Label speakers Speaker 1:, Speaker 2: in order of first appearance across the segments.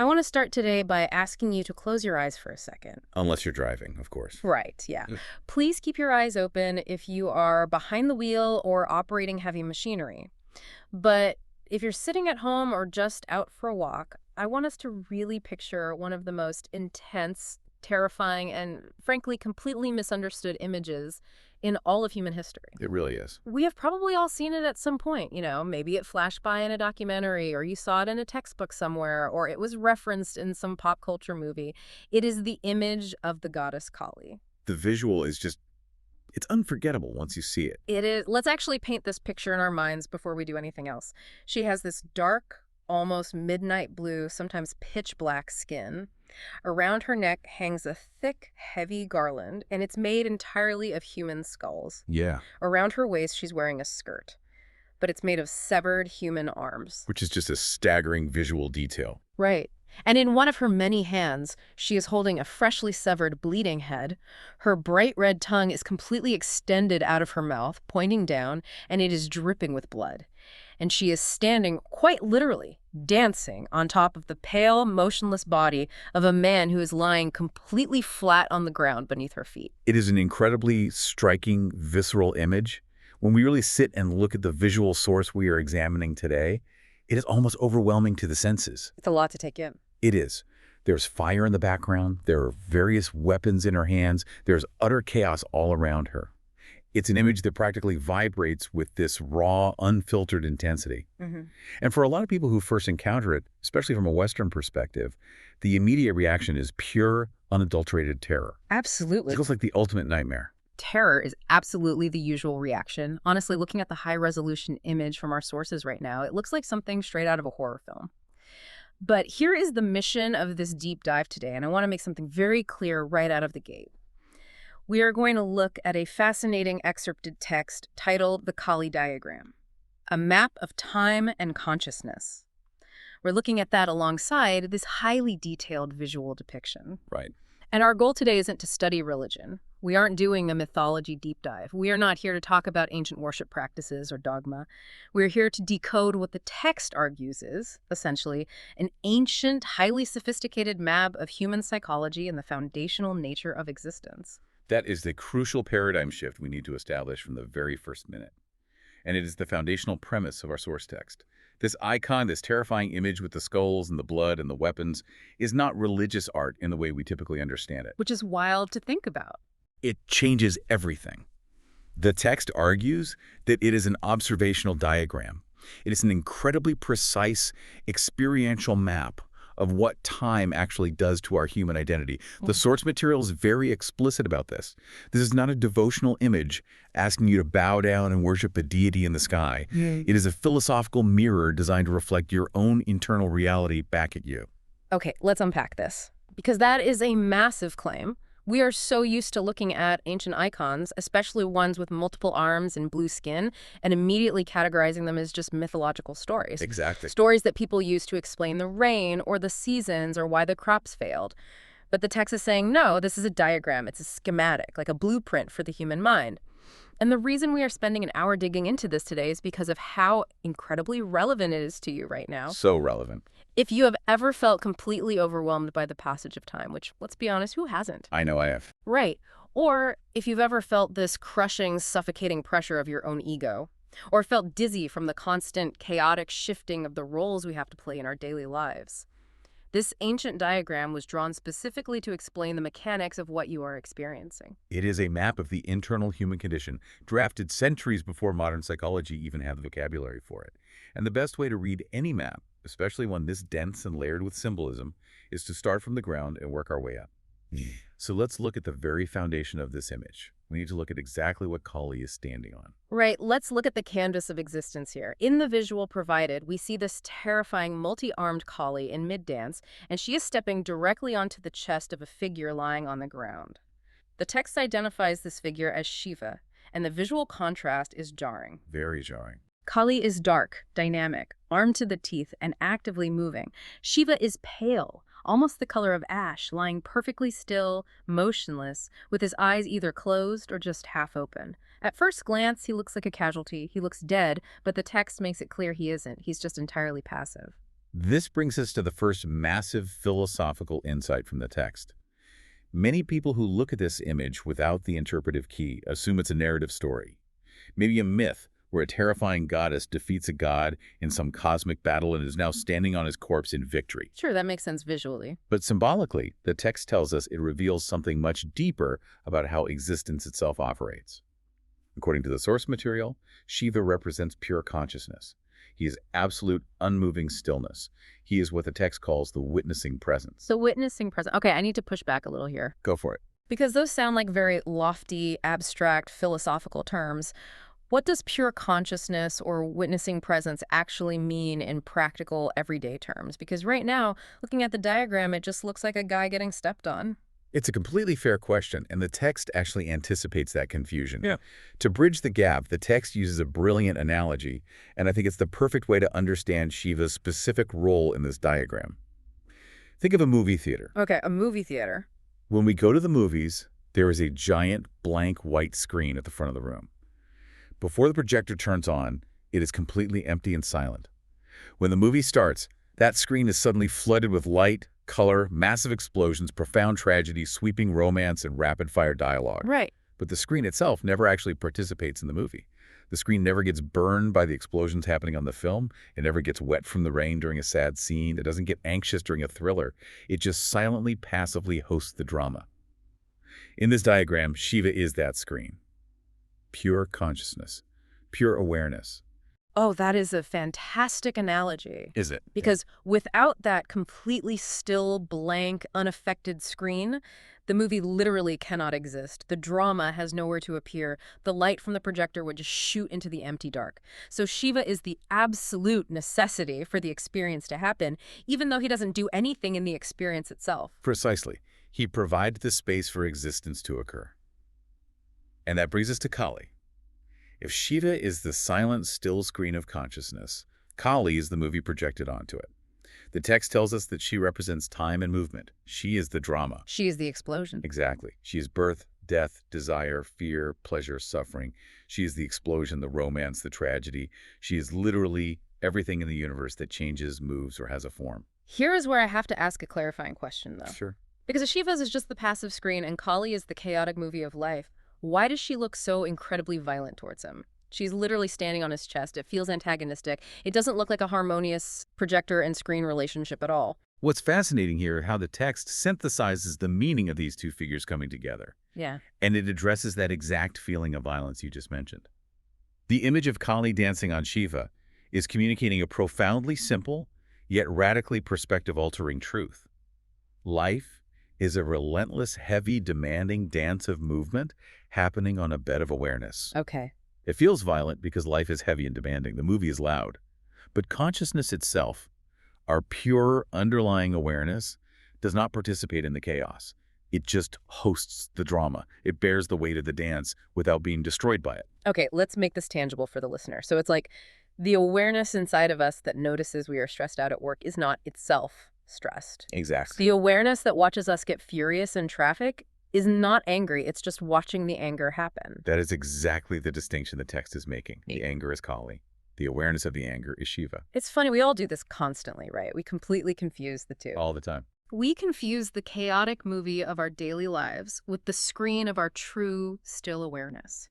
Speaker 1: I want to start today by asking you to close your eyes for a second.
Speaker 2: Unless you're driving, of course.
Speaker 1: Right, yeah. Please keep your eyes open if you are behind the wheel or operating heavy machinery. But if you're sitting at home or just out for a walk, I want us to really picture one of the most intense, terrifying, and frankly, completely misunderstood images in all of human history.
Speaker 2: It really is.
Speaker 1: We have probably all seen it at some point, maybe it flashed by in a documentary, or you saw it in a textbook somewhere, or it was referenced in some pop culture movie. It is the image of the goddess Kali.
Speaker 2: The visual is just, it's unforgettable once you see it.
Speaker 1: It is. Let's actually paint this picture in our minds before we do anything else. She has this dark, almost midnight blue, sometimes pitch black skin. Around her neck hangs a thick, heavy garland, and it's made entirely of human skulls.
Speaker 2: Yeah.
Speaker 1: Around her waist, she's wearing a skirt, but it's made of severed human arms.
Speaker 2: Which is just a staggering visual detail.
Speaker 1: Right. And in one of her many hands, she is holding a freshly severed, bleeding head. Her bright red tongue is completely extended out of her mouth, pointing down, and it is dripping with blood. And she is standing, quite literally, dancing on top of the pale, motionless body of a man who is lying completely flat on the ground beneath her feet.
Speaker 2: It is an incredibly striking, visceral image. When we really sit and look at the visual source we are examining today, it is almost overwhelming to the senses.
Speaker 1: It's a lot to take in.
Speaker 2: It is. There's fire in the background. There are various weapons in her hands. There's utter chaos all around her. It's an image that practically vibrates with this raw, unfiltered intensity. And for a lot of people who first encounter it, especially from a Western perspective, the immediate reaction is pure, unadulterated terror.
Speaker 1: Absolutely.
Speaker 2: It feels like the ultimate nightmare.
Speaker 1: Terror is absolutely the usual reaction. Honestly, looking at the high-resolution image from our sources right now, it looks like something straight out of a horror film. But here is the mission of this deep dive today, and I want to make something very clear right out of the gate. We are going to look at a fascinating excerpted text titled The Kali Diagram, a map of time and consciousness. We're looking at that alongside this highly detailed visual depiction.
Speaker 2: Right.
Speaker 1: And our goal today isn't to study religion. We aren't doing a mythology deep dive. We are not here to talk about ancient worship practices or dogma. We're here to decode what the text argues is, essentially, an ancient, highly sophisticated map of human psychology and the foundational nature of existence.
Speaker 2: That is the crucial paradigm shift we need to establish from the very first minute. And it is the foundational premise of our source text. This icon, this terrifying image with the skulls and the blood and the weapons, is not religious art in the way we typically understand it.
Speaker 1: Which is wild to think about.
Speaker 2: It changes everything. The text argues that it is an observational diagram. It is an incredibly precise, experiential map of what time actually does to our human identity. The source material is very explicit about this. This is not a devotional image asking you to bow down and worship a deity in the sky. It is a philosophical mirror designed to reflect your own internal reality back at you.
Speaker 1: Okay, let's unpack this, because that is a massive claim. We are so used to looking at ancient icons, especially ones with multiple arms and blue skin, and immediately categorizing them as just mythological stories.
Speaker 2: Exactly.
Speaker 1: Stories that people use to explain the rain or the seasons or why the crops failed. But the text is saying, no, this is a diagram. It's a schematic, like a blueprint for the human mind. And the reason we are spending an hour digging into this today is because of how incredibly relevant it is to you right now.
Speaker 2: So relevant.
Speaker 1: If you have ever felt completely overwhelmed by the passage of time, which, let's be honest, who hasn't?
Speaker 2: I know I have.
Speaker 1: Right. Or if you've ever felt this crushing, suffocating pressure of your own ego, or felt dizzy from the constant, chaotic shifting of the roles we have to play in our daily lives. This ancient diagram was drawn specifically to explain the mechanics of what you are experiencing.
Speaker 2: It is a map of the internal human condition, drafted centuries before modern psychology even had the vocabulary for it. And the best way to read any map, especially one this dense and layered with symbolism, is to start from the ground and work our way up. So let's look at the very foundation of this image. We need to look at exactly what Kali is standing on.
Speaker 1: Right, let's look at the canvas of existence here. In the visual provided, we see this terrifying multi-armed Kali in mid-dance, and she is stepping directly onto the chest of a figure lying on the ground. The text identifies this figure as Shiva, and the visual contrast is jarring.
Speaker 2: Very jarring.
Speaker 1: Kali is dark, dynamic, armed to the teeth, and actively moving. Shiva is pale, almost the color of ash, lying perfectly still, motionless, with his eyes either closed or just half open. At first glance, he looks like a casualty. He looks dead, but the text makes it clear he isn't. He's just entirely passive.
Speaker 2: This brings us to the first massive philosophical insight from the text. Many people who look at this image without the interpretive key assume it's a narrative story. Maybe a myth where a terrifying goddess defeats a god in some cosmic battle and is now standing on his corpse in victory.
Speaker 1: Sure, that makes sense visually.
Speaker 2: But symbolically, the text tells us it reveals something much deeper about how existence itself operates. According to the source material, Shiva represents pure consciousness. He is absolute, unmoving stillness. He is what the text calls the witnessing presence.
Speaker 1: The witnessing presence. Okay, I need to push back a little here.
Speaker 2: Go for it.
Speaker 1: Because those sound like very lofty, abstract, philosophical terms. What does pure consciousness or witnessing presence actually mean in practical, everyday terms? Because right now, looking at the diagram, it just looks like a guy getting stepped on.
Speaker 2: It's a completely fair question, and the text actually anticipates that confusion.
Speaker 3: Yeah.
Speaker 2: To bridge the gap, the text uses a brilliant analogy, and I think it's the perfect way to understand Shiva's specific role in this diagram. Think of a movie theater.
Speaker 1: Okay, a movie theater.
Speaker 2: When we go to the movies, there is a giant blank white screen at the front of the room. Before the projector turns on, it is completely empty and silent. When the movie starts, that screen is suddenly flooded with light, color, massive explosions, profound tragedy, sweeping romance, and rapid-fire dialogue.
Speaker 1: Right.
Speaker 2: But the screen itself never actually participates in the movie. The screen never gets burned by the explosions happening on the film. It never gets wet from the rain during a sad scene. It doesn't get anxious during a thriller. It just silently, passively hosts the drama. In this diagram, Shiva is that screen. Pure consciousness, pure awareness.
Speaker 1: Oh, that is a fantastic analogy.
Speaker 2: Is it?
Speaker 1: Because without that completely still, blank, unaffected screen, the movie literally cannot exist. The drama has nowhere to appear. The light from the projector would just shoot into the empty dark. So Shiva is the absolute necessity for the experience to happen, even though he doesn't do anything in the experience itself.
Speaker 2: Precisely. He provides the space for existence to occur. And that brings us to Kali. If Shiva is the silent, still screen of consciousness, Kali is the movie projected onto it. The text tells us that she represents time and movement. She is the drama.
Speaker 1: She is the explosion.
Speaker 2: Exactly. She is birth, death, desire, fear, pleasure, suffering. She is the explosion, the romance, the tragedy. She is literally everything in the universe that changes, moves, or has a form.
Speaker 1: Here is where I have to ask a clarifying question, though.
Speaker 2: Sure.
Speaker 1: Because if Shiva is just the passive screen and Kali is the chaotic movie of life, why does she look so incredibly violent towards him? She's literally standing on his chest. It feels antagonistic. It doesn't look like a harmonious projector and screen relationship at all.
Speaker 2: What's fascinating here is how the text synthesizes the meaning of these two figures coming together.
Speaker 1: Yeah.
Speaker 2: And it addresses that exact feeling of violence you just mentioned. The image of Kali dancing on Shiva is communicating a profoundly simple, yet radically perspective-altering truth. Life is a relentless, heavy, demanding dance of movement happening on a bed of awareness.
Speaker 1: Okay.
Speaker 2: It feels violent because life is heavy and demanding. The movie is loud. But consciousness itself, our pure underlying awareness, does not participate in the chaos. It just hosts the drama. It bears the weight of the dance without being destroyed by it.
Speaker 1: Okay, let's make this tangible for the listener. So it's like the awareness inside of us that notices we are stressed out at work is not itself stressed.
Speaker 2: Exactly.
Speaker 1: The awareness that watches us get furious in traffic is not angry. It's just watching the anger happen.
Speaker 2: That is exactly the distinction the text is making. The anger is Kali. The awareness of the anger is Shiva.
Speaker 1: It's funny, we all do this constantly, right? We completely confuse the two.
Speaker 2: All the time.
Speaker 1: We confuse the chaotic movie of our daily lives with the screen of our true, still awareness.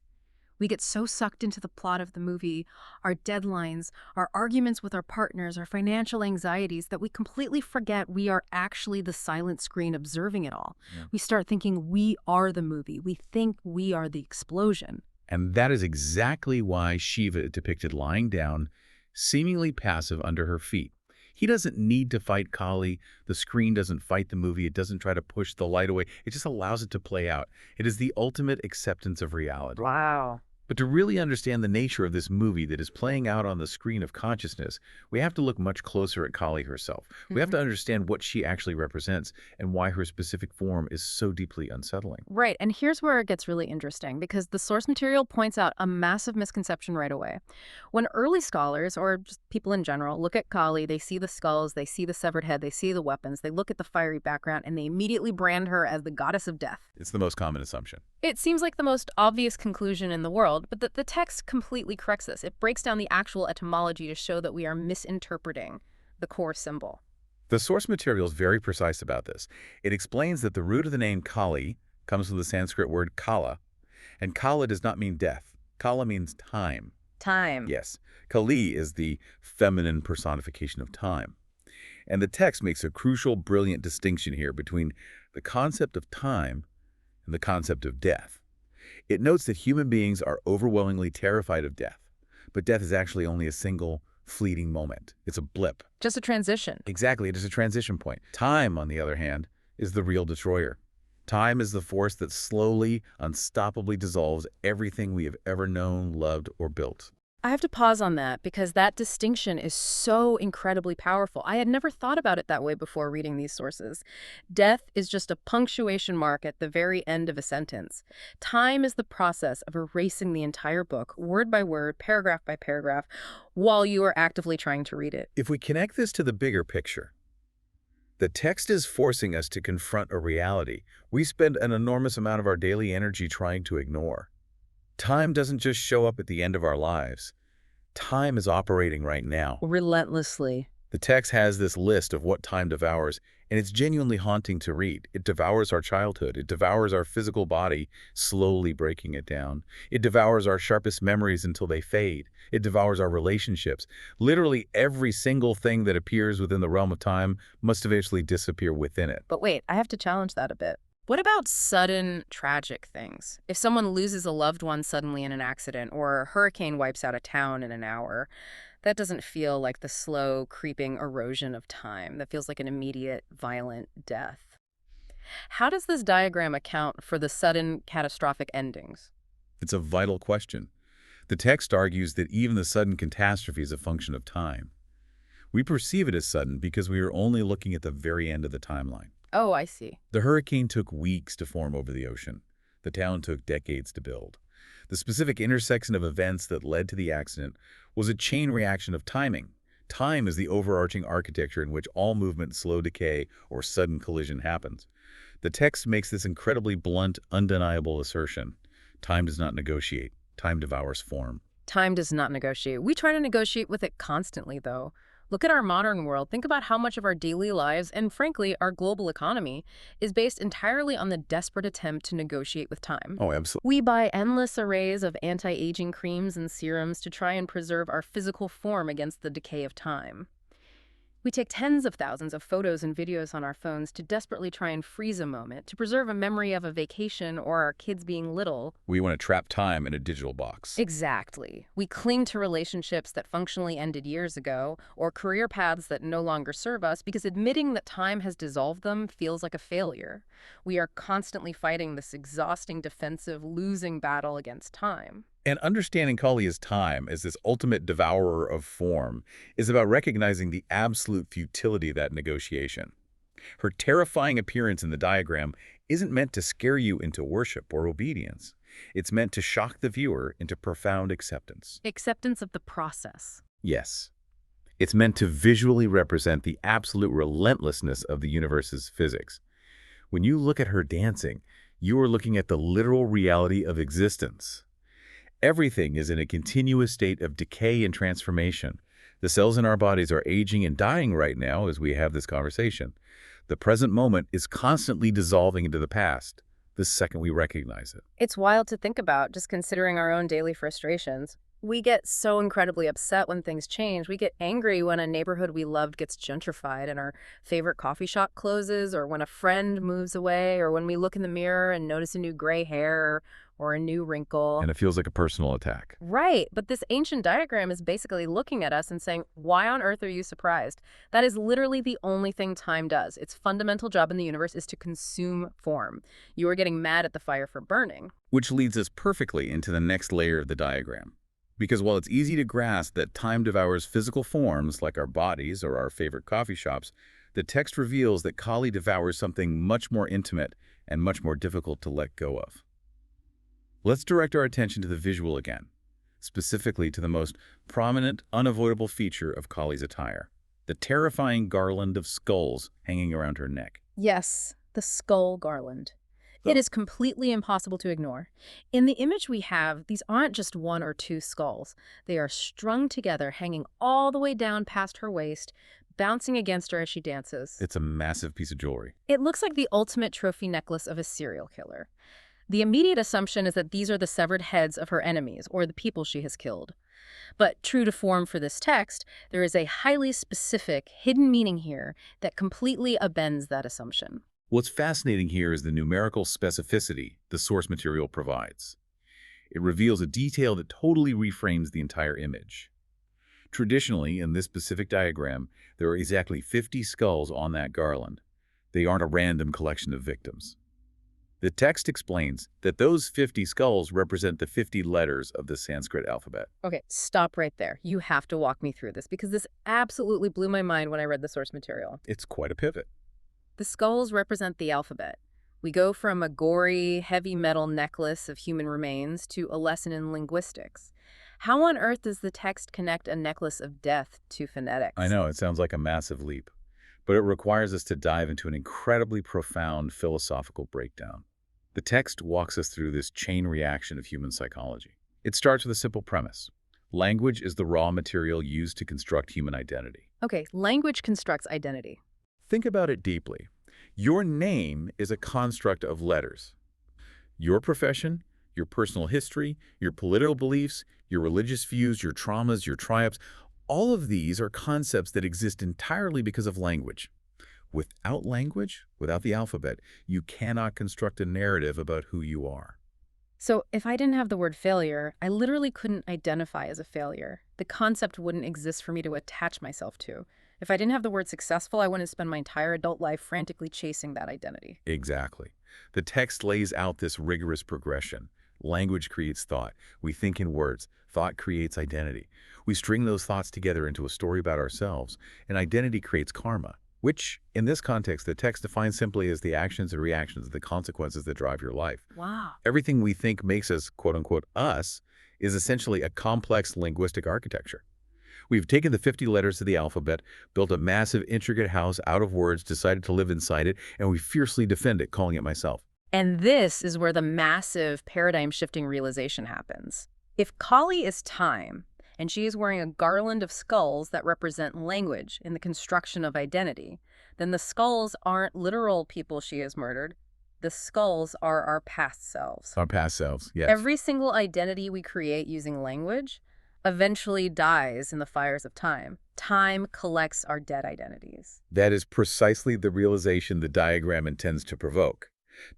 Speaker 1: We get so sucked into the plot of the movie, our deadlines, our arguments with our partners, our financial anxieties, that we completely forget we are actually the silent screen observing it all.
Speaker 2: Yeah.
Speaker 1: We start thinking we are the movie. We think we are the explosion.
Speaker 2: And that is exactly why Shiva is depicted lying down, seemingly passive under her feet. He doesn't need to fight Kali. The screen doesn't fight the movie. It doesn't try to push the light away. It just allows it to play out. It is the ultimate acceptance of reality.
Speaker 1: Wow.
Speaker 2: But to really understand the nature of this movie that is playing out on the screen of consciousness, we have to look much closer at Kali herself. We have to understand what she actually represents and why her specific form is so deeply unsettling.
Speaker 1: Right, and here's where it gets really interesting, because the source material points out a massive misconception right away. When early scholars, or just people in general, look at Kali, they see the skulls, they see the severed head, they see the weapons, they look at the fiery background, and they immediately brand her as the goddess of death.
Speaker 2: It's the most common assumption.
Speaker 1: It seems like the most obvious conclusion in the world, but the text completely corrects this. It breaks down the actual etymology to show that we are misinterpreting the core symbol.
Speaker 2: The source material is very precise about this. It explains that the root of the name Kali comes from the Sanskrit word kala, and kala does not mean death. Kala means time.
Speaker 1: Time.
Speaker 2: Yes, Kali is the feminine personification of time. And the text makes a crucial, brilliant distinction here between the concept of time and the concept of death. It notes that human beings are overwhelmingly terrified of death, but death is actually only a single, fleeting moment. It's a blip.
Speaker 1: Just a transition.
Speaker 2: Exactly, it is a transition point. Time, on the other hand, is the real destroyer. Time is the force that slowly, unstoppably dissolves everything we have ever known, loved, or built.
Speaker 1: I have to pause on that because that distinction is so incredibly powerful. I had never thought about it that way before reading these sources. Death is just a punctuation mark at the very end of a sentence. Time is the process of erasing the entire book, word by word, paragraph by paragraph, while you are actively trying to read it.
Speaker 2: If we connect this to the bigger picture, the text is forcing us to confront a reality we spend an enormous amount of our daily energy trying to ignore. Time doesn't just show up at the end of our lives. Time is operating right now.
Speaker 1: Relentlessly.
Speaker 2: The text has this list of what time devours, and it's genuinely haunting to read. It devours our childhood. It devours our physical body, slowly breaking it down. It devours our sharpest memories until they fade. It devours our relationships. Literally every single thing that appears within the realm of time must eventually disappear within it.
Speaker 1: But wait, I have to challenge that a bit. What about sudden, tragic things? If someone loses a loved one suddenly in an accident, or a hurricane wipes out a town in an hour, that doesn't feel like the slow, creeping erosion of time. That feels like an immediate, violent death. How does this diagram account for the sudden, catastrophic endings?
Speaker 2: It's a vital question. The text argues that even the sudden catastrophe is a function of time. We perceive it as sudden because we are only looking at the very end of the timeline.
Speaker 1: Oh, I see.
Speaker 2: The hurricane took weeks to form over the ocean. The town took decades to build. The specific intersection of events that led to the accident was a chain reaction of timing. Time is the overarching architecture in which all movement, slow decay, or sudden collision happens. The text makes this incredibly blunt, undeniable assertion. Time does not negotiate. Time devours form.
Speaker 1: Time does not negotiate. We try to negotiate with it constantly, though. Look at our modern world. Think about how much of our daily lives, and frankly, our global economy, is based entirely on the desperate attempt to negotiate with time.
Speaker 2: Oh, absolutely.
Speaker 1: We buy endless arrays of anti-aging creams and serums to try and preserve our physical form against the decay of time. We take tens of thousands of photos and videos on our phones to desperately try and freeze a moment, to preserve a memory of a vacation or our kids being little.
Speaker 2: We want to trap time in a digital box.
Speaker 1: Exactly. We cling to relationships that functionally ended years ago, or career paths that no longer serve us, because admitting that time has dissolved them feels like a failure. We are constantly fighting this exhausting, defensive, losing battle against time.
Speaker 2: And understanding Kali as time, as this ultimate devourer of form, is about recognizing the absolute futility of that negotiation. Her terrifying appearance in the diagram isn't meant to scare you into worship or obedience. It's meant to shock the viewer into profound acceptance.
Speaker 1: Acceptance of the process.
Speaker 2: Yes. It's meant to visually represent the absolute relentlessness of the universe's physics. When you look at her dancing, you are looking at the literal reality of existence. Everything is in a continuous state of decay and transformation. The cells in our bodies are aging and dying right now as we have this conversation. The present moment is constantly dissolving into the past, the second we recognize it.
Speaker 1: It's wild to think about, just considering our own daily frustrations. We get so incredibly upset when things change. We get angry when a neighborhood we loved gets gentrified and our favorite coffee shop closes, or when a friend moves away, or when we look in the mirror and notice a new gray hair or a new wrinkle.
Speaker 2: And it feels like a personal attack.
Speaker 1: Right, but this ancient diagram is basically looking at us and saying, why on earth are you surprised? That is literally the only thing time does. Its fundamental job in the universe is to consume form. You are getting mad at the fire for burning.
Speaker 2: Which leads us perfectly into the next layer of the diagram. Because while it's easy to grasp that time devours physical forms like our bodies or our favorite coffee shops, the text reveals that Kali devours something much more intimate and much more difficult to let go of. Let's direct our attention to the visual again, specifically to the most prominent, unavoidable feature of Kali's attire, the terrifying garland of skulls hanging around her neck.
Speaker 1: Yes, the skull garland. It is completely impossible to ignore. In the image we have, these aren't just one or two skulls. They are strung together, hanging all the way down past her waist, bouncing against her as she dances.
Speaker 2: It's a massive piece of jewelry.
Speaker 1: It looks like the ultimate trophy necklace of a serial killer. The immediate assumption is that these are the severed heads of her enemies or the people she has killed. But true to form for this text, there is a highly specific, hidden meaning here that completely upends that assumption.
Speaker 2: What's fascinating here is the numerical specificity the source material provides. It reveals a detail that totally reframes the entire image. Traditionally, in this specific diagram, there are exactly 50 skulls on that garland. They aren't a random collection of victims. The text explains that those 50 skulls represent the 50 letters of the Sanskrit alphabet.
Speaker 1: Okay, stop right there. You have to walk me through this because this absolutely blew my mind when I read the source material.
Speaker 2: It's quite a pivot.
Speaker 1: The skulls represent the alphabet. We go from a gory, heavy metal necklace of human remains to a lesson in linguistics. How on earth does the text connect a necklace of death to phonetics?
Speaker 2: I know, it sounds like a massive leap, but it requires us to dive into an incredibly profound philosophical breakdown. The text walks us through this chain reaction of human psychology. It starts with a simple premise. Language is the raw material used to construct human identity.
Speaker 1: Okay, language constructs identity.
Speaker 2: Think about it deeply. Your name is a construct of letters. Your profession, your personal history, your political beliefs, your religious views, your traumas, your triumphs, all of these are concepts that exist entirely because of language. Without language, without the alphabet, you cannot construct a narrative about who you are.
Speaker 1: So if I didn't have the word failure, I literally couldn't identify as a failure. The concept wouldn't exist for me to attach myself to. If I didn't have the word successful, I wouldn't spend my entire adult life frantically chasing that identity.
Speaker 2: Exactly. The text lays out this rigorous progression. Language creates thought. We think in words. Thought creates identity. We string those thoughts together into a story about ourselves, and identity creates karma, which, in this context, the text defines simply as the actions and reactions, the consequences that drive your life.
Speaker 1: Wow.
Speaker 2: Everything we think makes us, quote-unquote, us, is essentially a complex linguistic architecture. We've taken the 50 letters of the alphabet, built a massive, intricate house out of words, decided to live inside it, and we fiercely defend it, calling it myself.
Speaker 1: And this is where the massive paradigm-shifting realization happens. If Kali is time, and she is wearing a garland of skulls that represent language in the construction of identity, then the skulls aren't literal people she has murdered. The skulls are our past selves.
Speaker 2: Our past selves, yes.
Speaker 1: Every single identity we create using language eventually dies in the fires of time. Time collects our dead identities.
Speaker 2: That is precisely the realization the diagram intends to provoke.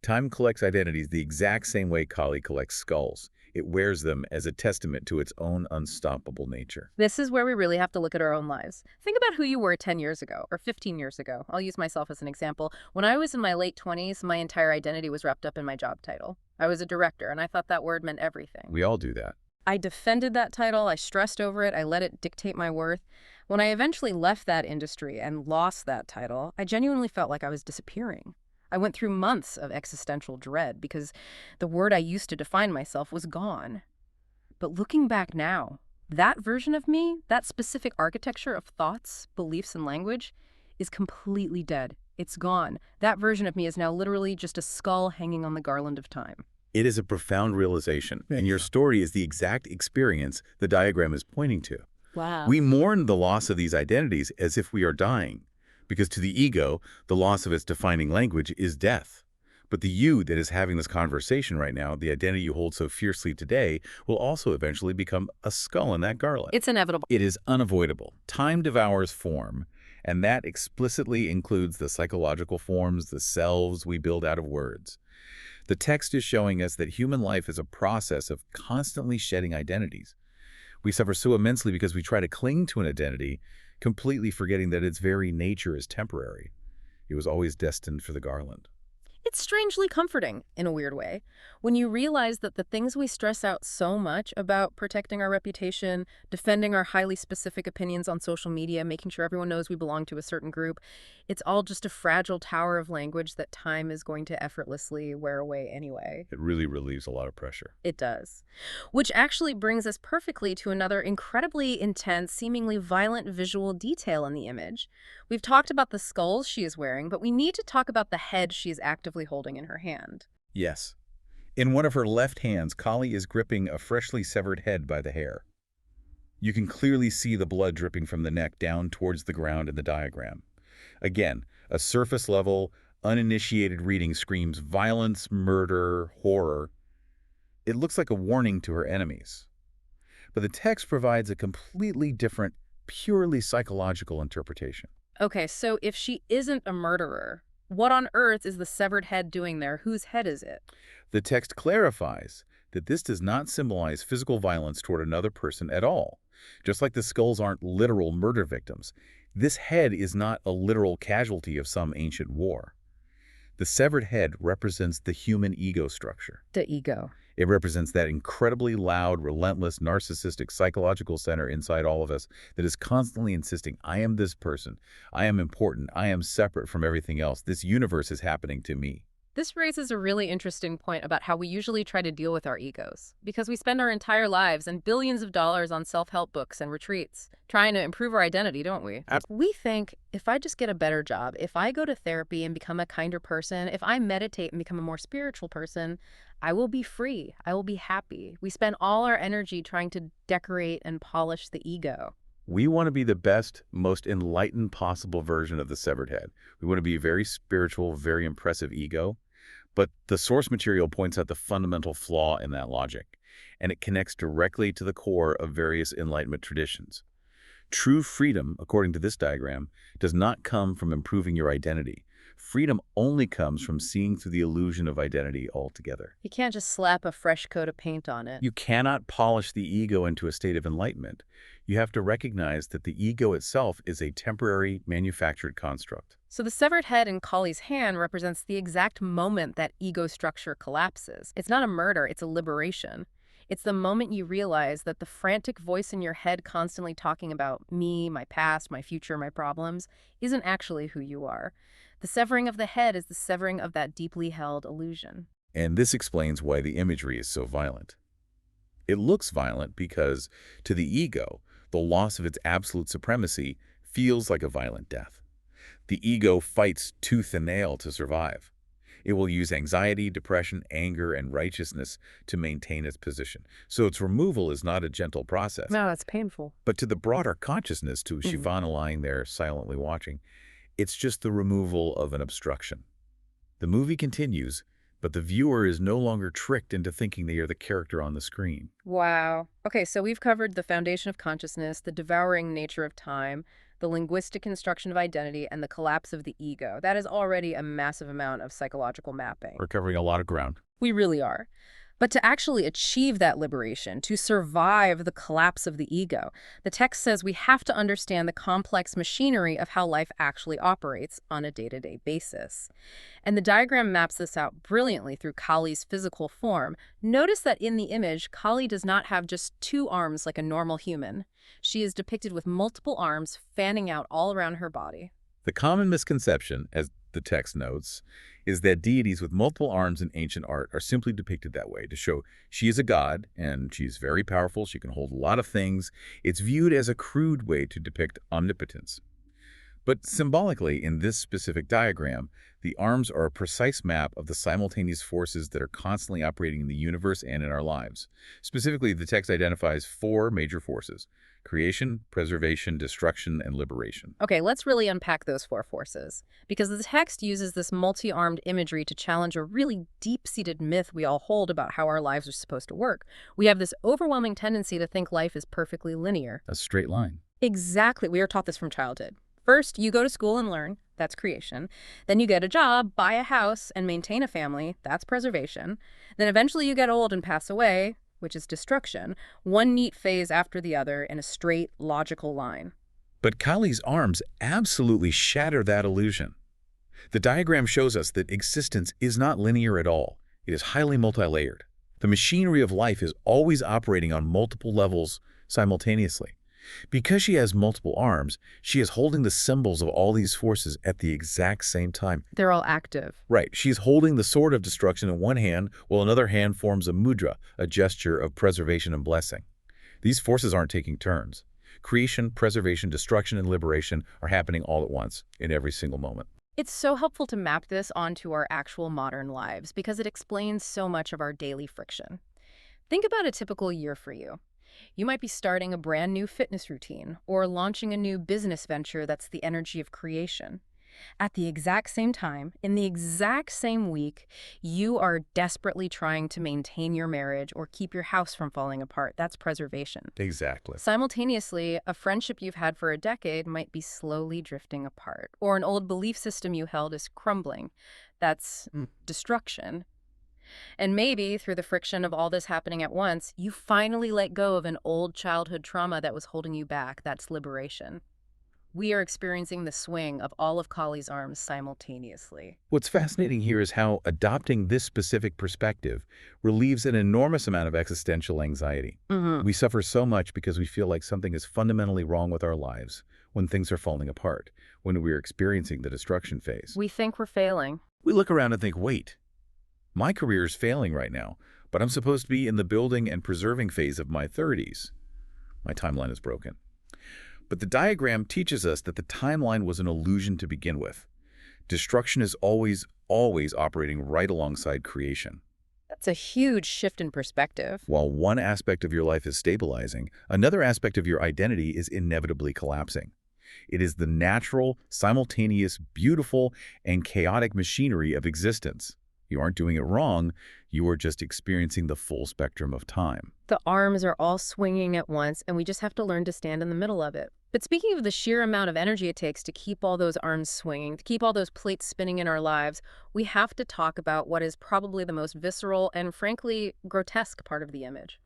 Speaker 2: Time collects identities the exact same way Kali collects skulls. It wears them as a testament to its own unstoppable nature.
Speaker 1: This is where we really have to look at our own lives. Think about who you were 10 years ago or 15 years ago. I'll use myself as an example. When I was in my late 20s, my entire identity was wrapped up in my job title. I was a director, and I thought that word meant everything.
Speaker 2: We all do that.
Speaker 1: I defended that title, I stressed over it, I let it dictate my worth. When I eventually left that industry and lost that title, I genuinely felt like I was disappearing. I went through months of existential dread because the word I used to define myself was gone. But looking back now, that version of me, that specific architecture of thoughts, beliefs, and language, is completely dead. It's gone. That version of me is now literally just a skull hanging on the garland of time.
Speaker 2: It is a profound realization, and your story is the exact experience the diagram is pointing to.
Speaker 1: Wow.
Speaker 2: We mourn the loss of these identities as if we are dying, because to the ego, the loss of its defining language is death. But the you that is having this conversation right now, the identity you hold so fiercely today, will also eventually become a skull in that garland.
Speaker 1: It's inevitable.
Speaker 2: It is unavoidable. Time devours form, and that explicitly includes the psychological forms, the selves we build out of words. The text is showing us that human life is a process of constantly shedding identities. We suffer so immensely because we try to cling to an identity, completely forgetting that its very nature is temporary. It was always destined for the garland.
Speaker 1: It's strangely comforting, in a weird way, when you realize that the things we stress out so much about protecting our reputation, defending our highly specific opinions on social media, making sure everyone knows we belong to a certain group, it's all just a fragile tower of language that time is going to effortlessly wear away anyway.
Speaker 2: It really relieves a lot of pressure.
Speaker 1: It does. Which actually brings us perfectly to another incredibly intense, seemingly violent visual detail in the image. We've talked about the skulls she is wearing, but we need to talk about the head she is actively holding in her hand.
Speaker 2: Yes. In one of her left hands, Kali is gripping a freshly severed head by the hair. You can clearly see the blood dripping from the neck down towards the ground in the diagram. Again, a surface-level, uninitiated reading screams violence, murder, horror. It looks like a warning to her enemies. But the text provides a completely different, purely psychological interpretation.
Speaker 1: Okay, so if she isn't a murderer, what on earth is the severed head doing there? Whose head is it?
Speaker 2: The text clarifies that this does not symbolize physical violence toward another person at all. Just like the skulls aren't literal murder victims, this head is not a literal casualty of some ancient war. The severed head represents the human ego structure.
Speaker 1: The ego.
Speaker 2: It represents that incredibly loud, relentless, narcissistic psychological center inside all of us that is constantly insisting, I am this person, I am important, I am separate from everything else, this universe is happening to me.
Speaker 1: This raises a really interesting point about how we usually try to deal with our egos, because we spend our entire lives and billions of dollars on self-help books and retreats, trying to improve our identity, don't we? We think, if I just get a better job, if I go to therapy and become a kinder person, if I meditate and become a more spiritual person, I will be free, I will be happy. We spend all our energy trying to decorate and polish the ego.
Speaker 2: We want to be the best, most enlightened possible version of the severed head. We want to be a very spiritual, very impressive ego. But the source material points out the fundamental flaw in that logic, and it connects directly to the core of various Enlightenment traditions. True freedom, according to this diagram, does not come from improving your identity. Freedom only comes from seeing through the illusion of identity altogether.
Speaker 1: You can't just slap a fresh coat of paint on it.
Speaker 2: You cannot polish the ego into a state of enlightenment. You have to recognize that the ego itself is a temporary, manufactured construct.
Speaker 1: So the severed head in Kali's hand represents the exact moment that ego structure collapses. It's not a murder, it's a liberation. It's the moment you realize that the frantic voice in your head constantly talking about me, my past, my future, my problems, isn't actually who you are. The severing of the head is the severing of that deeply held illusion.
Speaker 2: And this explains why the imagery is so violent. It looks violent because, to the ego, the loss of its absolute supremacy feels like a violent death. The ego fights tooth and nail to survive. It will use anxiety, depression, anger, and righteousness to maintain its position. So its removal is not a gentle process.
Speaker 1: No, that's painful.
Speaker 2: But to the broader consciousness, to Shivana lying there silently watching, it's just the removal of an obstruction. The movie continues, but the viewer is no longer tricked into thinking they are the character on the screen.
Speaker 1: Wow. Okay, so we've covered the foundation of consciousness, the devouring nature of time, the linguistic construction of identity, and the collapse of the ego. That is already a massive amount of psychological mapping.
Speaker 2: We're covering a lot of ground.
Speaker 1: We really are. But to actually achieve that liberation, to survive the collapse of the ego, the text says we have to understand the complex machinery of how life actually operates on a day-to-day basis. And the diagram maps this out brilliantly through Kali's physical form. Notice that in the image, Kali does not have just two arms like a normal human. She is depicted with multiple arms fanning out all around her body.
Speaker 2: The common misconception, as the text notes, is that deities with multiple arms in ancient art are simply depicted that way to show she is a god and she's very powerful, she can hold a lot of things. It's viewed as a crude way to depict omnipotence. But symbolically, in this specific diagram, the arms are a precise map of the simultaneous forces that are constantly operating in the universe and in our lives. Specifically, the text identifies four major forces: creation, preservation, destruction, and liberation.
Speaker 1: Okay, let's really unpack those four forces, because the text uses this multi-armed imagery to challenge a really deep-seated myth we all hold about how our lives are supposed to work. We have this overwhelming tendency to think life is perfectly linear.
Speaker 2: A straight line.
Speaker 1: Exactly. We are taught this from childhood. First, you go to school and learn. That's creation. Then you get a job, buy a house, and maintain a family. That's preservation. Then eventually you get old and pass away, which is destruction, one neat phase after the other in a straight, logical line.
Speaker 2: But Kali's arms absolutely shatter that illusion. The diagram shows us that existence is not linear at all. It is highly multi-layered. The machinery of life is always operating on multiple levels simultaneously. Because she has multiple arms, she is holding the symbols of all these forces at the exact same time.
Speaker 1: They're all active.
Speaker 2: Right. She's holding the sword of destruction in one hand, while another hand forms a mudra, a gesture of preservation and blessing. These forces aren't taking turns. Creation, preservation, destruction, and liberation are happening all at once, in every single moment.
Speaker 1: It's so helpful to map this onto our actual modern lives because it explains so much of our daily friction. Think about a typical year for you. You might be starting a brand new fitness routine or launching a new business venture that's the energy of creation. At the exact same time, in the exact same week, you are desperately trying to maintain your marriage or keep your house from falling apart. That's preservation.
Speaker 2: Exactly.
Speaker 1: Simultaneously, a friendship you've had for a decade might be slowly drifting apart, or an old belief system you held is crumbling. That's destruction. And maybe through the friction of all this happening at once, you finally let go of an old childhood trauma that was holding you back. That's liberation. We are experiencing the swing of all of Kali's arms simultaneously.
Speaker 2: What's fascinating here is how adopting this specific perspective relieves an enormous amount of existential anxiety. We suffer so much because we feel like something is fundamentally wrong with our lives when things are falling apart, when we're experiencing the destruction phase.
Speaker 1: We think we're failing.
Speaker 2: We look around and think, wait, my career is failing right now, but I'm supposed to be in the building and preserving phase of my 30s. My timeline is broken. But the diagram teaches us that the timeline was an illusion to begin with. Destruction is always operating right alongside creation.
Speaker 1: That's a huge shift in perspective.
Speaker 2: While one aspect of your life is stabilizing, another aspect of your identity is inevitably collapsing. It is the natural, simultaneous, beautiful, and chaotic machinery of existence. You aren't doing it wrong, you are just experiencing the full spectrum of time.
Speaker 1: The arms are all swinging at once, and we just have to learn to stand in the middle of it. But speaking of the sheer amount of energy it takes to keep all those arms swinging, to keep all those plates spinning in our lives, we have to talk about what is probably the most visceral and, frankly, grotesque part of the image.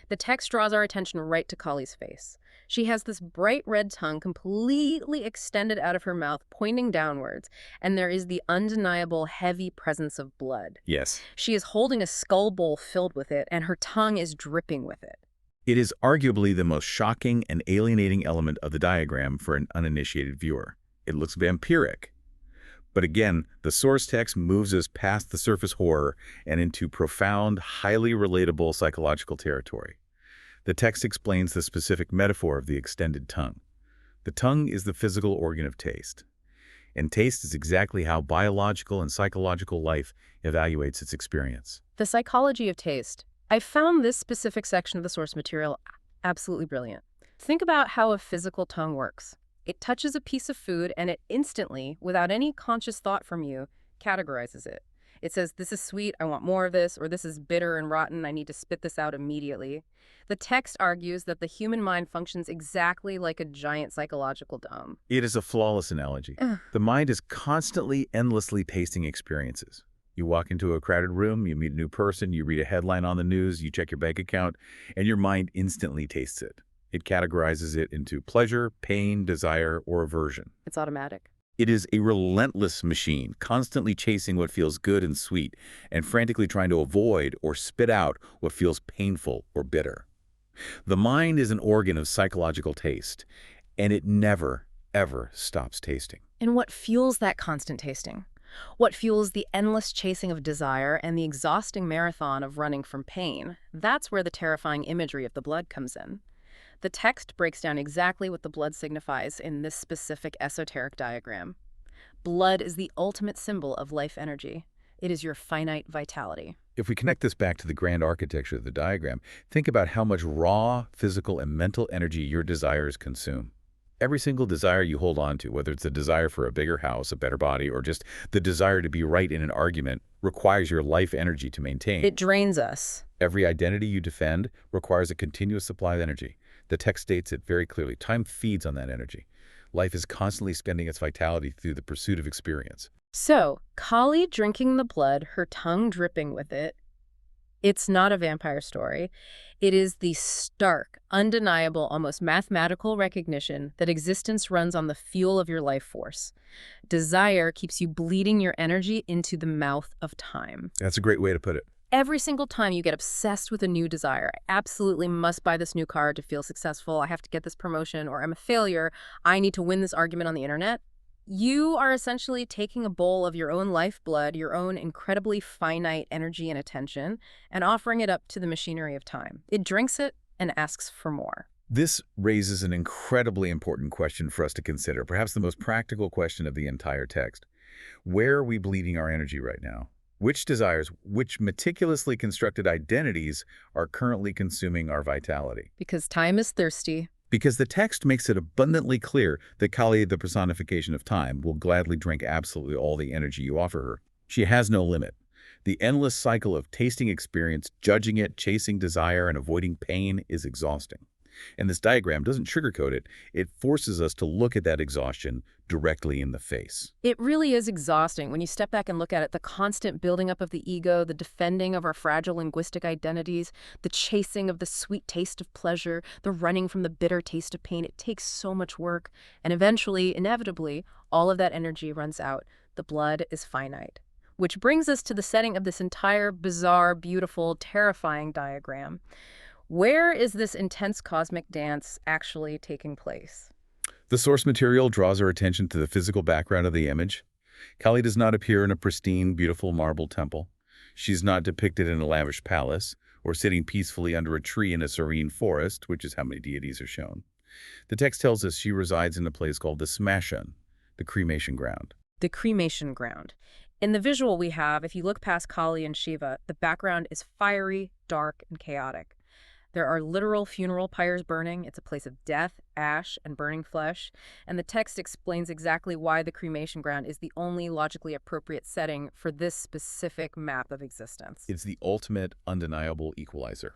Speaker 1: The text draws our attention right to Kali's face. She has this bright red tongue completely extended out of her mouth, pointing downwards, and there is the undeniable heavy presence of blood.
Speaker 2: Yes.
Speaker 1: She is holding a skull bowl filled with it, and her tongue is dripping with it.
Speaker 2: It is arguably the most shocking and alienating element of the diagram for an uninitiated viewer. It looks vampiric. But again, the source text moves us past the surface horror and into profound, highly relatable psychological territory. The text explains the specific metaphor of the extended tongue. The tongue is the physical organ of taste. And taste is exactly how biological and psychological life evaluates its experience.
Speaker 1: The psychology of taste. I found this specific section of the source material absolutely brilliant. Think about how a physical tongue works. It touches a piece of food and it instantly, without any conscious thought from you, categorizes it. It says, this is sweet, I want more of this, or this is bitter and rotten, I need to spit this out immediately. The text argues that the human mind functions exactly like a giant psychological dome.
Speaker 2: It is a flawless analogy. The mind is constantly, endlessly tasting experiences. You walk into a crowded room, you meet a new person, you read a headline on the news, you check your bank account, and your mind instantly tastes it. It categorizes it into pleasure, pain, desire, or aversion.
Speaker 1: It's automatic.
Speaker 2: It is a relentless machine, constantly chasing what feels good and sweet, and frantically trying to avoid or spit out what feels painful or bitter. The mind is an organ of psychological taste, and it never, ever stops tasting.
Speaker 1: And what fuels that constant tasting? What fuels the endless chasing of desire and the exhausting marathon of running from pain? That's where the terrifying imagery of the blood comes in. The text breaks down exactly what the blood signifies in this specific esoteric diagram. Blood is the ultimate symbol of life energy. It is your finite vitality.
Speaker 2: If we connect this back to the grand architecture of the diagram, think about how much raw, physical, and mental energy your desires consume. Every single desire you hold on to, whether it's the desire for a bigger house, a better body, or just the desire to be right in an argument, requires your life energy to maintain.
Speaker 1: It drains us.
Speaker 2: Every identity you defend requires a continuous supply of energy. The text states it very clearly. Time feeds on that energy. Life is constantly spending its vitality through the pursuit of experience.
Speaker 1: So, Kali drinking the blood, her tongue dripping with it, it's not a vampire story. It is the stark, undeniable, almost mathematical recognition that existence runs on the fuel of your life force. Desire keeps you bleeding your energy into the mouth of time.
Speaker 2: That's a great way to put it.
Speaker 1: Every single time you get obsessed with a new desire, I absolutely must buy this new car to feel successful, I have to get this promotion, or I'm a failure, I need to win this argument on the internet. You are essentially taking a bowl of your own lifeblood, your own incredibly finite energy and attention, and offering it up to the machinery of time. It drinks it and asks for more.
Speaker 2: This raises an incredibly important question for us to consider, perhaps the most practical question of the entire text. Where are we bleeding our energy right now? Which desires, which meticulously constructed identities are currently consuming our vitality?
Speaker 1: Because time is thirsty.
Speaker 2: Because the text makes it abundantly clear that Kali, the personification of time, will gladly drink absolutely all the energy you offer her. She has no limit. The endless cycle of tasting experience, judging it, chasing desire, and avoiding pain is exhausting. And this diagram doesn't sugarcoat it. It forces us to look at that exhaustion directly in the face.
Speaker 1: It really is exhausting when you step back and look at it. The constant building up of the ego, the defending of our fragile linguistic identities, the chasing of the sweet taste of pleasure, the running from the bitter taste of pain. It takes so much work. And eventually, inevitably, all of that energy runs out. The blood is finite. Which brings us to the setting of this entire bizarre, beautiful, terrifying diagram. Where is this intense cosmic dance actually taking place?
Speaker 2: The source material draws our attention to the physical background of the image. Kali does not appear in a pristine, beautiful marble temple. She's not depicted in a lavish palace or sitting peacefully under a tree in a serene forest, which is how many deities are shown. The text tells us she resides in a place called the Smashan, the cremation ground.
Speaker 1: The cremation ground. In the visual we have, if you look past Kali and Shiva, the background is fiery, dark, and chaotic. There are literal funeral pyres burning. It's a place of death, ash, and burning flesh. And the text explains exactly why the cremation ground is the only logically appropriate setting for this specific map of existence.
Speaker 2: It's the ultimate, undeniable equalizer.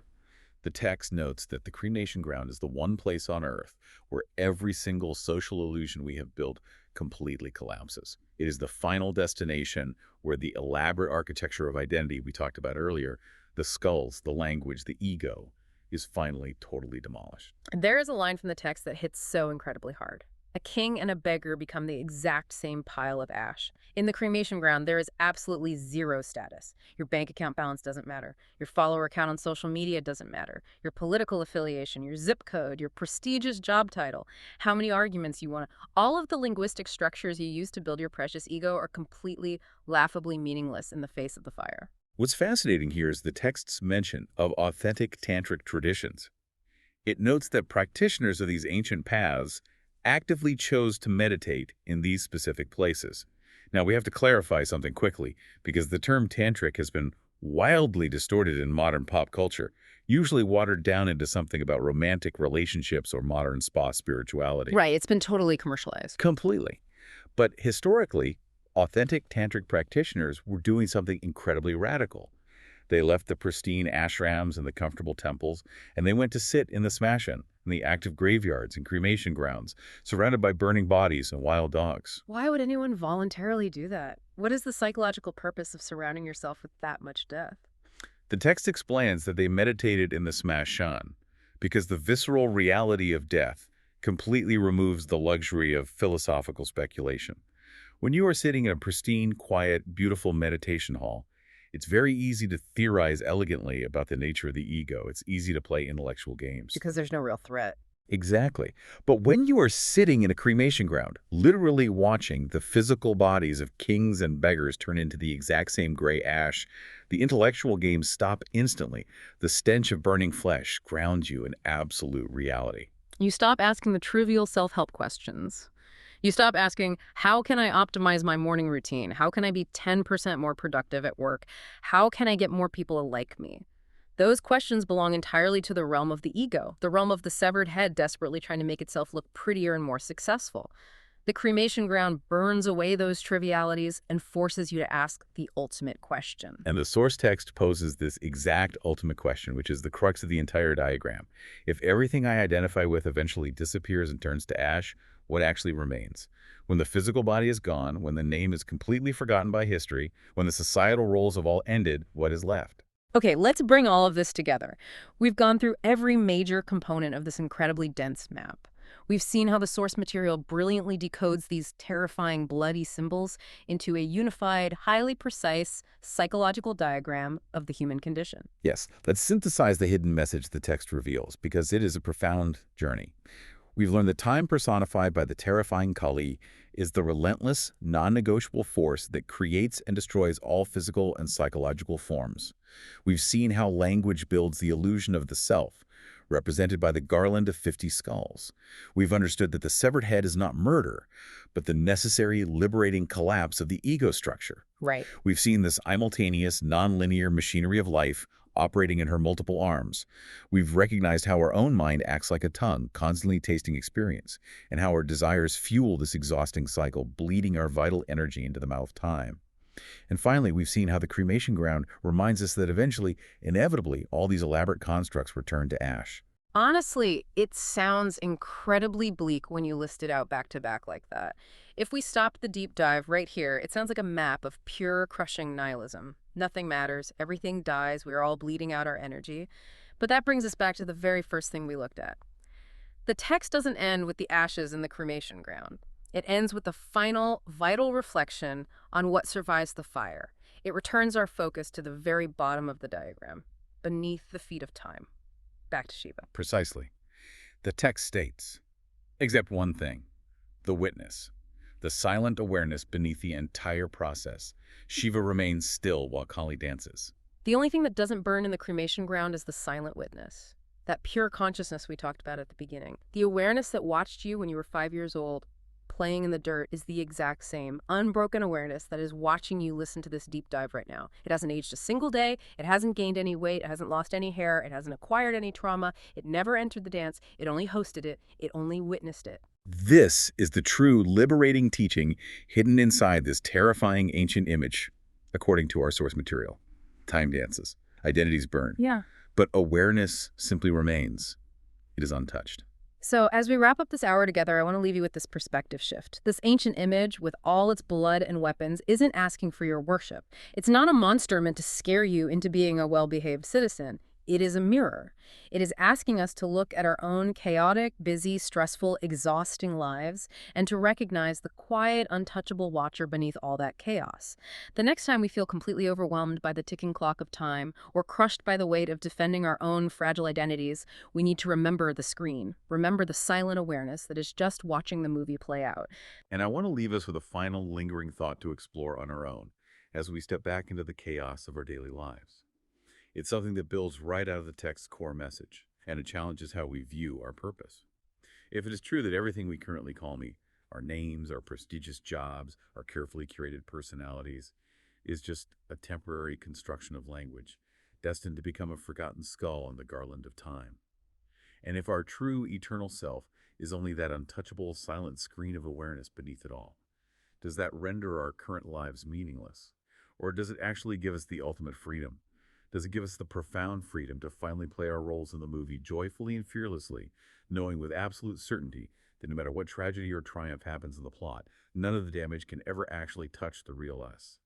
Speaker 2: The text notes that the cremation ground is the one place on Earth where every single social illusion we have built completely collapses. It is the final destination where the elaborate architecture of identity we talked about earlier, the skulls, the language, the ego, is finally totally demolished.
Speaker 1: There is a line from the text that hits so incredibly hard. A king and a beggar become the exact same pile of ash. In the cremation ground, there is absolutely zero status. Your bank account balance doesn't matter. Your follower count on social media doesn't matter. Your political affiliation, your zip code, your prestigious job title, how many arguments you want. All of the linguistic structures you use to build your precious ego are completely, laughably meaningless in the face of the fire.
Speaker 2: What's fascinating here is the text's mention of authentic tantric traditions. It notes that practitioners of these ancient paths actively chose to meditate in these specific places. Now, we have to clarify something quickly, because the term tantric has been wildly distorted in modern pop culture, usually watered down into something about romantic relationships or modern spa spirituality.
Speaker 1: Right, it's been totally commercialized.
Speaker 2: Completely. But historically, authentic tantric practitioners were doing something incredibly radical. They left the pristine ashrams and the comfortable temples, and they went to sit in the smashan, in the active graveyards and cremation grounds, surrounded by burning bodies and wild dogs.
Speaker 1: Why would anyone voluntarily do that? What is the psychological purpose of surrounding yourself with that much death?
Speaker 2: The text explains that they meditated in the smashan because the visceral reality of death completely removes the luxury of philosophical speculation. When you are sitting in a pristine, quiet, beautiful meditation hall, it's very easy to theorize elegantly about the nature of the ego. It's easy to play intellectual games.
Speaker 1: Because there's no real threat.
Speaker 2: Exactly. But when you are sitting in a cremation ground, literally watching the physical bodies of kings and beggars turn into the exact same gray ash, the intellectual games stop instantly. The stench of burning flesh grounds you in absolute reality.
Speaker 1: You stop asking the trivial self-help questions. You stop asking, how can I optimize my morning routine? How can I be 10% more productive at work? How can I get more people to like me? Those questions belong entirely to the realm of the ego, the realm of the severed head desperately trying to make itself look prettier and more successful. The cremation ground burns away those trivialities and forces you to ask the ultimate question.
Speaker 2: And the source text poses this exact ultimate question, which is the crux of the entire diagram. If everything I identify with eventually disappears and turns to ash, what actually remains? When the physical body is gone, when the name is completely forgotten by history, when the societal roles have all ended, what is left?
Speaker 1: Okay, let's bring all of this together. We've gone through every major component of this incredibly dense map. We've seen how the source material brilliantly decodes these terrifying bloody symbols into a unified, highly precise psychological diagram of the human condition.
Speaker 2: Yes, let's synthesize the hidden message the text reveals, because it is a profound journey. We've learned that time personified by the terrifying Kali is the relentless, non-negotiable force that creates and destroys all physical and psychological forms. We've seen how language builds the illusion of the self, represented by the garland of 50 skulls. We've understood that the severed head is not murder, but the necessary liberating collapse of the ego structure.
Speaker 1: Right.
Speaker 2: We've seen this simultaneous, non-linear machinery of life operating in her multiple arms. We've recognized how our own mind acts like a tongue, constantly tasting experience, and how our desires fuel this exhausting cycle, bleeding our vital energy into the mouth of time. And finally, we've seen how the cremation ground reminds us that eventually, inevitably, all these elaborate constructs return to ash.
Speaker 1: Honestly, it sounds incredibly bleak when you list it out back to back like that. If we stopped the deep dive right here, it sounds like a map of pure crushing nihilism. Nothing matters, everything dies, we are all bleeding out our energy. But that brings us back to the very first thing we looked at. The text doesn't end with the ashes in the cremation ground. It ends with the final, vital reflection on what survives the fire. It returns our focus to the very bottom of the diagram, beneath the feet of time. Back to Shiva.
Speaker 2: Precisely. The text states, except one thing, the witness, the silent awareness beneath the entire process. Shiva remains still while Kali dances.
Speaker 1: The only thing that doesn't burn in the cremation ground is the silent witness. That pure consciousness we talked about at the beginning. The awareness that watched you when you were 5 years old, playing in the dirt, is the exact same unbroken awareness that is watching you listen to this deep dive right now. It hasn't aged a single day, it hasn't gained any weight, it hasn't lost any hair, it hasn't acquired any trauma, it never entered the dance, it only hosted it, it only witnessed it.
Speaker 2: This is the true liberating teaching hidden inside this terrifying ancient image, according to our source material. Time dances, identities burn,
Speaker 1: Yeah.
Speaker 2: but awareness simply remains. It is untouched.
Speaker 1: So as we wrap up this hour together, I want to leave you with this perspective shift. This ancient image, with all its blood and weapons, isn't asking for your worship. It's not a monster meant to scare you into being a well-behaved citizen. It is a mirror. It is asking us to look at our own chaotic, busy, stressful, exhausting lives and to recognize the quiet, untouchable watcher beneath all that chaos. The next time we feel completely overwhelmed by the ticking clock of time or crushed by the weight of defending our own fragile identities, we need to remember the screen, remember the silent awareness that is just watching the movie play out.
Speaker 2: And I want to leave us with a final lingering thought to explore on our own as we step back into the chaos of our daily lives. It's something that builds right out of the text's core message, and it challenges how we view our purpose. If it is true that everything we currently call me, our names, our prestigious jobs, our carefully curated personalities, is just a temporary construction of language, destined to become a forgotten skull in the garland of time. And if our true eternal self is only that untouchable silent screen of awareness beneath it all, does that render our current lives meaningless? Or does it actually give us the ultimate freedom? Does it give us the profound freedom to finally play our roles in the movie joyfully and fearlessly, knowing with absolute certainty that no matter what tragedy or triumph happens in the plot, none of the damage can ever actually touch the real us?